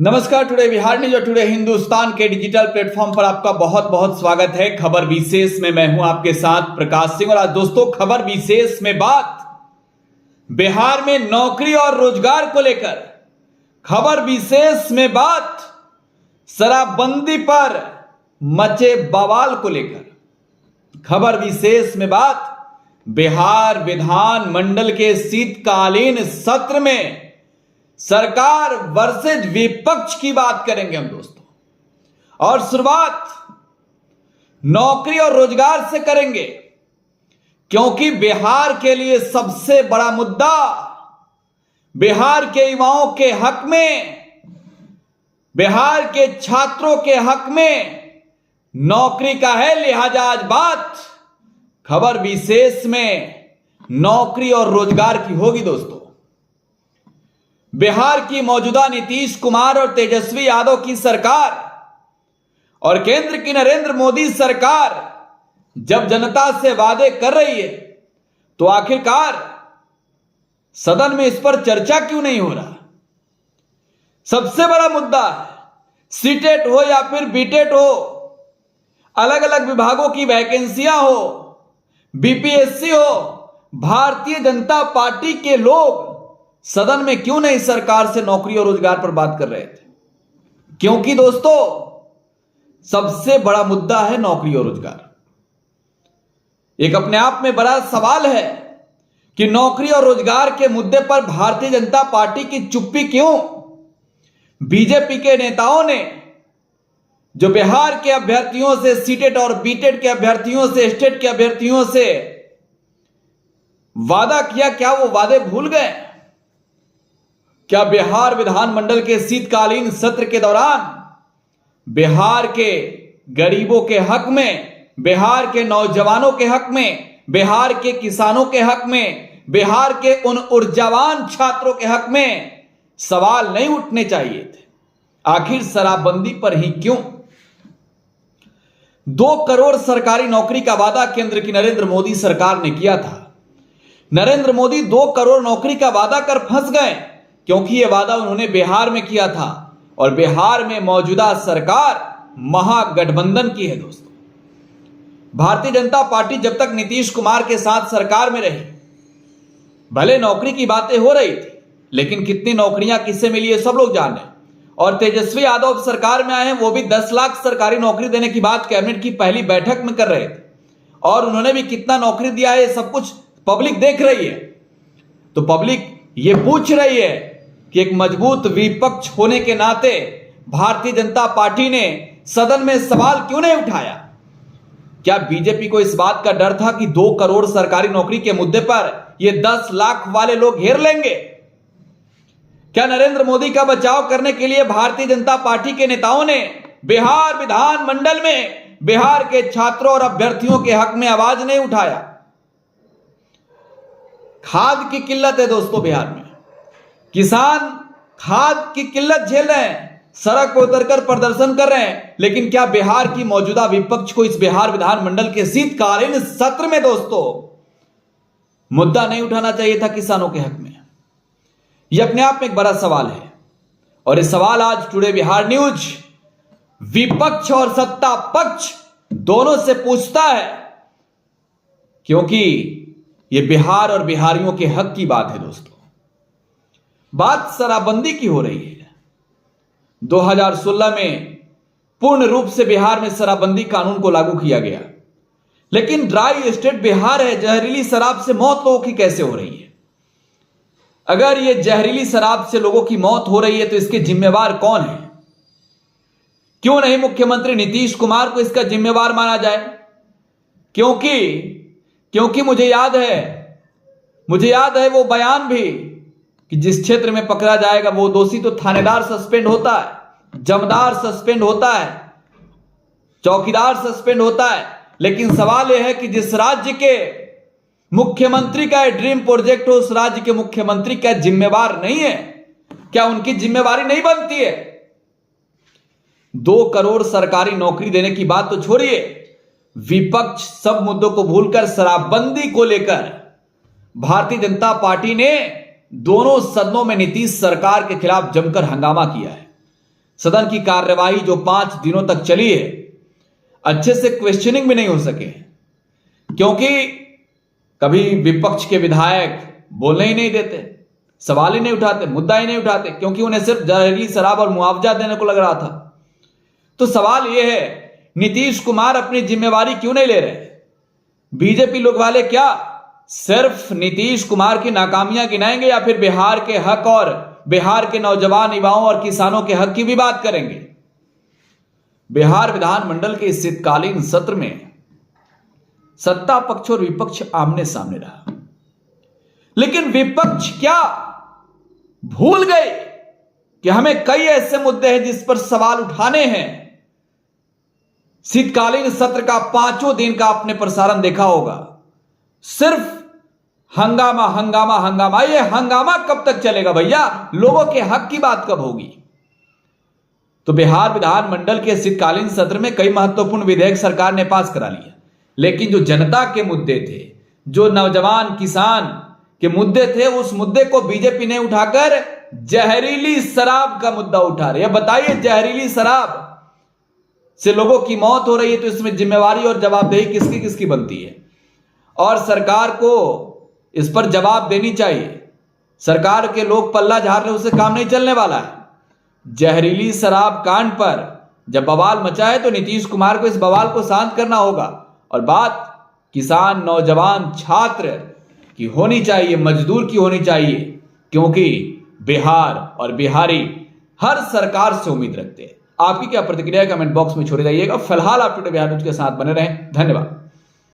नमस्कार। Today Bihar news और today Hindustan के डिजिटल प्लेटफॉर्म पर आपका बहुत बहुत स्वागत है। खबर विशेष में मैं हूं आपके साथ प्रकाश सिंह। और आज दोस्तों खबर विशेष में बात बिहार में नौकरी और रोजगार को लेकर, खबर विशेष में बात शराबबंदी पर मचे बवाल को लेकर, खबर विशेष में बात बिहार विधान मंडल के शीतकालीन सत्र में सरकार वर्सेज विपक्ष की बात करेंगे हम दोस्तों। और शुरुआत नौकरी और रोजगार से करेंगे, क्योंकि बिहार के लिए सबसे बड़ा मुद्दा बिहार के युवाओं के हक में, बिहार के छात्रों के हक में नौकरी का है। लिहाजा आज बात खबर विशेष में नौकरी और रोजगार की होगी दोस्तों। बिहार की मौजूदा नीतीश कुमार और तेजस्वी यादव की सरकार और केंद्र की नरेंद्र मोदी सरकार जब जनता से वादे कर रही है, तो आखिरकार सदन में इस पर चर्चा क्यों नहीं हो रहा? सबसे बड़ा मुद्दा है, सीटेट हो या फिर बीटेट हो, अलग अलग विभागों की वैकेंसियां हो, बीपीएससी हो, भारतीय जनता पार्टी के लोग सदन में क्यों नहीं सरकार से नौकरी और रोजगार पर बात कर रहे थे? क्योंकि दोस्तों सबसे बड़ा मुद्दा है नौकरी और रोजगार। एक अपने आप में बड़ा सवाल है कि नौकरी और रोजगार के मुद्दे पर भारतीय जनता पार्टी की चुप्पी क्यों? बीजेपी के नेताओं ने जो बिहार के अभ्यर्थियों से, सीटेट और बीटेट के अभ्यर्थियों से, स्टेट के अभ्यर्थियों से वादा किया, क्या वो वादे भूल गए? क्या बिहार विधानमंडल के शीतकालीन सत्र के दौरान बिहार के गरीबों के हक में, बिहार के नौजवानों के हक में, बिहार के किसानों के हक में, बिहार के उन ऊर्जावान छात्रों के हक में सवाल नहीं उठने चाहिए थे? आखिर शराबबंदी पर ही क्यों? 2 करोड़ सरकारी नौकरी का वादा केंद्र की नरेंद्र मोदी सरकार ने किया था। नरेंद्र मोदी 2 करोड़ नौकरी का वादा कर फंस गए, क्योंकि यह वादा उन्होंने बिहार में किया था और बिहार में मौजूदा सरकार महागठबंधन की है दोस्तों। भारतीय जनता पार्टी जब तक नीतीश कुमार के साथ सरकार में रही, भले नौकरी की बातें हो रही थी, लेकिन कितनी नौकरियां किससे मिली है सब लोग जाने। और तेजस्वी यादव सरकार में आए हैं, वो भी 10 लाख सरकारी नौकरी देने की बात कैबिनेट की पहली बैठक में कर रहे थे, और उन्होंने भी कितना नौकरी दिया है सब कुछ पब्लिक देख रही है। तो पब्लिक ये पूछ रही है कि एक मजबूत विपक्ष होने के नाते भारतीय जनता पार्टी ने सदन में सवाल क्यों नहीं उठाया? क्या बीजेपी को इस बात का डर था कि 2 करोड़ सरकारी नौकरी के मुद्दे पर ये 10 लाख वाले लोग घेर लेंगे? क्या नरेंद्र मोदी का बचाव करने के लिए भारतीय जनता पार्टी के नेताओं ने बिहार विधानमंडल में बिहार के छात्रों और अभ्यर्थियों के हक में आवाज नहीं उठाया? खाद की किल्लत है दोस्तों बिहार में, किसान खाद की किल्लत झेल रहे हैं, सड़क पर उतरकर प्रदर्शन कर रहे हैं। लेकिन क्या बिहार की मौजूदा विपक्ष को इस बिहार विधानमंडल के शीतकालीन सत्र में दोस्तों मुद्दा नहीं उठाना चाहिए था किसानों के हक में? यह अपने आप में एक बड़ा सवाल है, और यह सवाल आज टुडे बिहार न्यूज विपक्ष और सत्ता पक्ष दोनों से पूछता है, क्योंकि यह बिहार और बिहारियों के हक की बात है दोस्तों। बात शराबबंदी की हो रही है। 2016 में पूर्ण रूप से बिहार में शराबबंदी कानून को लागू किया गया, लेकिन ड्राई स्टेट बिहार है, जहरीली शराब से मौत लोगों की कैसे हो रही है? अगर ये जहरीली शराब से लोगों की मौत हो रही है तो इसके जिम्मेवार कौन है? क्यों नहीं मुख्यमंत्री नीतीश कुमार को इसका जिम्मेवार माना जाए? क्योंकि मुझे याद है वो बयान भी कि जिस क्षेत्र में पकड़ा जाएगा वो दोषी, तो थानेदार सस्पेंड होता है, जमदार सस्पेंड होता है, चौकीदार सस्पेंड होता है। लेकिन सवाल यह है कि जिस राज्य के मुख्यमंत्री का ड्रीम प्रोजेक्ट हो, उस राज्य के मुख्यमंत्री क्या जिम्मेवार नहीं है? क्या उनकी जिम्मेवारी नहीं बनती है? 2 करोड़ सरकारी नौकरी देने की बात तो छोड़िए, विपक्ष सब मुद्दों को भूलकर शराबबंदी को लेकर भारतीय जनता पार्टी ने दोनों सदनों में नीतीश सरकार के खिलाफ जमकर हंगामा किया है। सदन की कार्यवाही जो 5 दिनों तक चली है, अच्छे से क्वेश्चनिंग भी नहीं हो सके, क्योंकि कभी विपक्ष के विधायक बोलने ही नहीं देते, सवाल ही नहीं उठाते, मुद्दा ही नहीं उठाते, क्योंकि उन्हें सिर्फ जहरीली शराब और मुआवजा देने को लग रहा था। तो सवाल यह है, नीतीश कुमार अपनी जिम्मेवारी क्यों नहीं ले रहे? बीजेपी लोग वाले क्या सिर्फ नीतीश कुमार की नाकामियां गिनाएंगे या फिर बिहार के हक और बिहार के नौजवान युवाओं और किसानों के हक की भी बात करेंगे? बिहार विधानमंडल के इस शीतकालीन सत्र में सत्ता पक्ष और विपक्ष आमने सामने रहा, लेकिन विपक्ष क्या भूल गए कि हमें कई ऐसे मुद्दे हैं जिस पर सवाल उठाने हैं। शीतकालीन सत्र का 5 दिन का आपने प्रसारण देखा होगा, सिर्फ हंगामा हंगामा हंगामा। ये हंगामा कब तक चलेगा भैया? लोगों के हक की बात कब होगी? तो बिहार विधानमंडल के शीतकालीन सत्र में कई महत्वपूर्ण विधेयक सरकार ने पास करा लिया, लेकिन जो जनता के मुद्दे थे, जो नौजवान किसान के मुद्दे थे, उस मुद्दे को बीजेपी ने उठाकर जहरीली शराब का मुद्दा उठा रही है। बताइए, जहरीली शराब से लोगों की मौत हो रही है, तो इसमें जिम्मेवारी और जवाबदेही किसकी किसकी बनती है? और सरकार को इस पर जवाब देनी चाहिए। सरकार के लोग पल्ला झाड़ रहे, उससे काम नहीं चलने वाला है। जहरीली शराब कांड पर जब बवाल मचा है, तो नीतीश कुमार को इस बवाल को शांत करना होगा। और बात किसान, नौजवान, छात्र की होनी चाहिए, मजदूर की होनी चाहिए, क्योंकि बिहार और बिहारी हर सरकार से उम्मीद रखते हैं। आपकी क्या प्रतिक्रिया है? कमेंट बॉक्स में छोड़ जाइएगा। फिलहाल आप टुडे बिहार न्यूज के साथ बने रहें। धन्यवाद।